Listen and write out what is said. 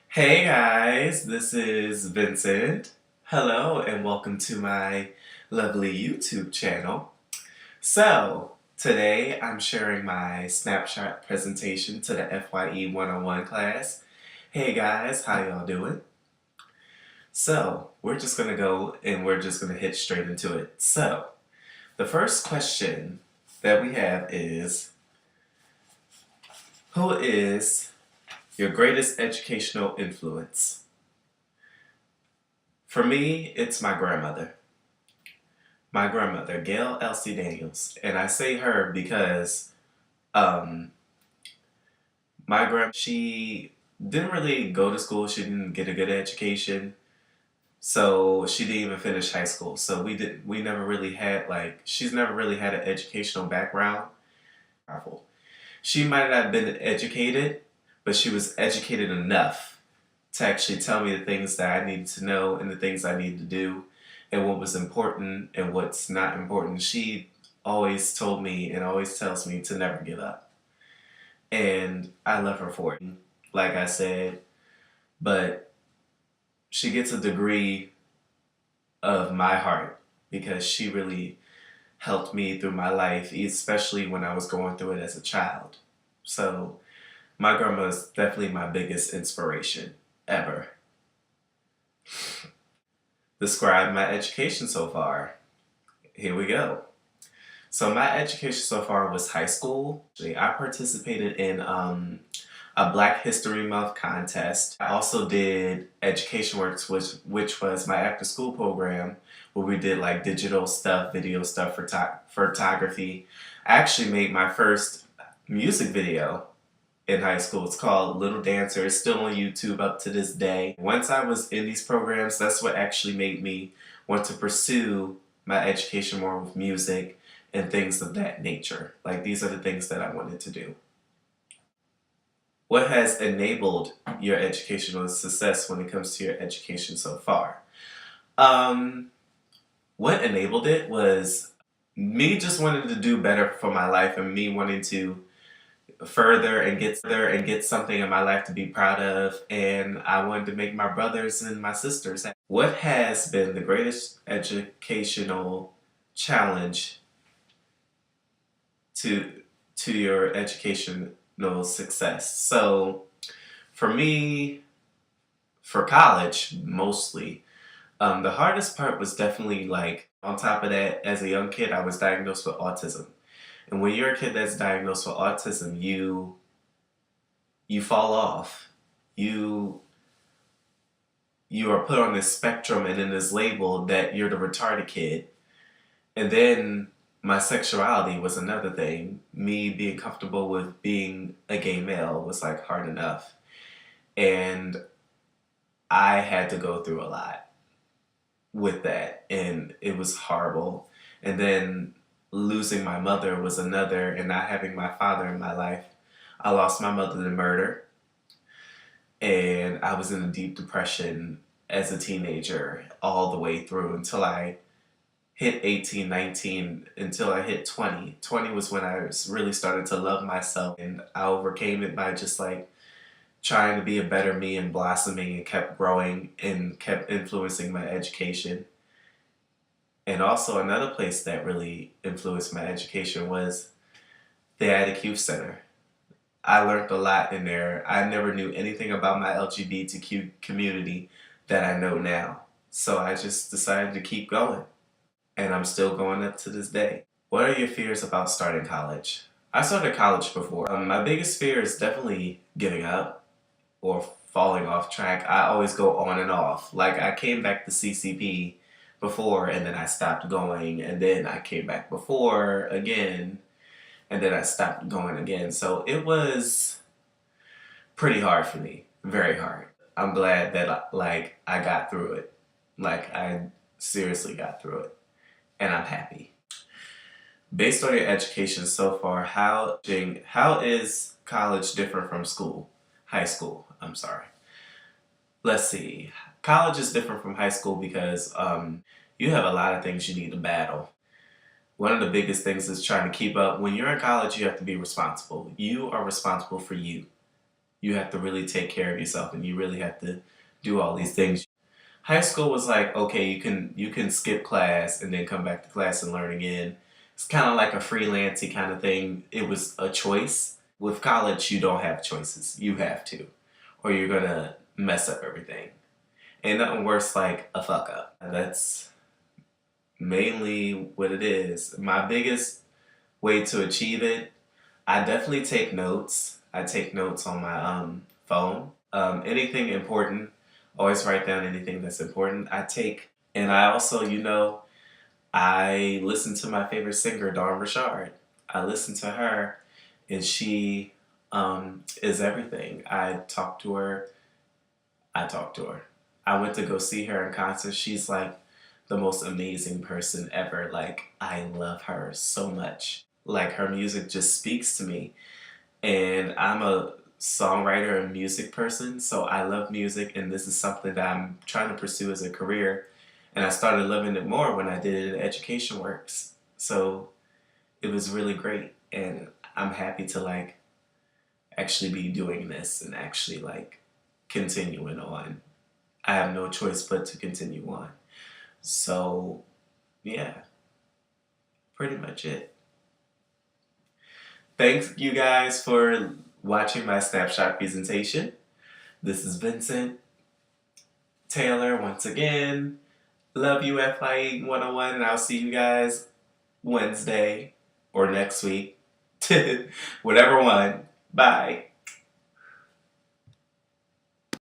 Hey guys, this is Vincent. Hello and welcome to my lovely YouTube channel. So, today I'm sharing my snapshot presentation to the FYE 101 class. Hey guys, how y'all doing? So, we're just gonna go and we're just gonna hit straight into it. So, the first question that we have is, who is your greatest educational influence? For me, it's my grandmother. My grandmother, Gail Elsie Daniels. And I say her because my grandma, she didn't really go to school. She didn't get a good education. So she didn't even finish high school. So we never really had she's never really had an educational background. She might not have been educated, but she was educated enough to actually tell me the things that I needed to know and the things I needed to do and what was important and what's not important. She always told me and always tells me to never give up. And I love her for it, like I said, but she gets a degree of my heart because she really helped me through my life, especially when I was going through it as a child. So my grandma is definitely my biggest inspiration ever. Describe my education so far. Here we go. So my education so far was high school. I participated in a Black History Month contest. I also did Education Works, which was my after school program where we did like digital stuff, video stuff, photography. I actually made my first music video in high school. It's called Little Dancer. It's still on YouTube up to this day. Once I was in these programs, that's what actually made me want to pursue my education more with music and things of that nature. Like, these are the things that I wanted to do. What has enabled your educational success when it comes to your education so far? What enabled it was me just wanting to do better for my life and me wanting to further and get something in my life to be proud of, and I wanted to make my brothers and my sisters happy. What has been the greatest educational challenge to your educational success? So for me, for college mostly, the hardest part was definitely on top of that, as a young kid I was diagnosed with autism. And when you're a kid that's diagnosed with autism, you fall off. You are put on this spectrum and in this label that you're the retarded kid. And then my sexuality was another thing. Me being comfortable with being a gay male was hard enough. And I had to go through a lot with that, and it was horrible. And then losing my mother was another, and not having my father in my life. I lost my mother to murder, and I was in a deep depression as a teenager all the way through until I hit 18, 19, until I hit 20. 20 was when I really started to love myself, and I overcame it by just trying to be a better me and blossoming, and kept growing and kept influencing my education. And also another place that really influenced my education was the Attic Youth Center. I learned a lot in there. I never knew anything about my LGBTQ community that I know now. So I just decided to keep going. And I'm still going up to this day. What are your fears about starting college? I started college before. My biggest fear is definitely giving up or falling off track. I always go on and off. I came back to CCP before, and then I stopped going, and then I came back before again, and then I stopped going again. So it was pretty hard for me, very hard. I'm glad that I got through it. I seriously got through it, and I'm happy. Based on your education so far, how is college different from school? High school, I'm sorry. Let's see. College is different from high school because you have a lot of things you need to battle. one of the biggest things is trying to keep up. When you're in college, you have to be responsible. You are responsible for you. You have to really take care of yourself, and you really have to do all these things. High school was like, okay, you can skip class and then come back to class and learn again. It's kind of like a freelancey kind of thing. It was a choice. With college, you don't have choices. You have to, or you're gonna mess up everything. Ain't nothing worse like a fuck up. That's mainly what it is. My biggest way to achieve it, I definitely take notes. I take notes on my phone. Anything important, always write down anything that's important. And I also, I listen to my favorite singer, Dawn Richard. I listen to her, and she is everything. I talk to her. I talk to her. I went to go see her in concert. She's like the most amazing person ever. Like, I love her so much. Like, her music just speaks to me. And I'm a songwriter and music person, so I love music, and this is something that I'm trying to pursue as a career. And I started loving it more when I did it in Education Works. So it was really great, and I'm happy to like actually be doing this and actually like continuing on. I have no choice but to continue on. So yeah, pretty much it. Thanks you guys for watching my snapshot presentation. This is Vincent Taylor once again. Love you, FIE 101, and I'll see you guys Wednesday or next week. Whatever one. Bye.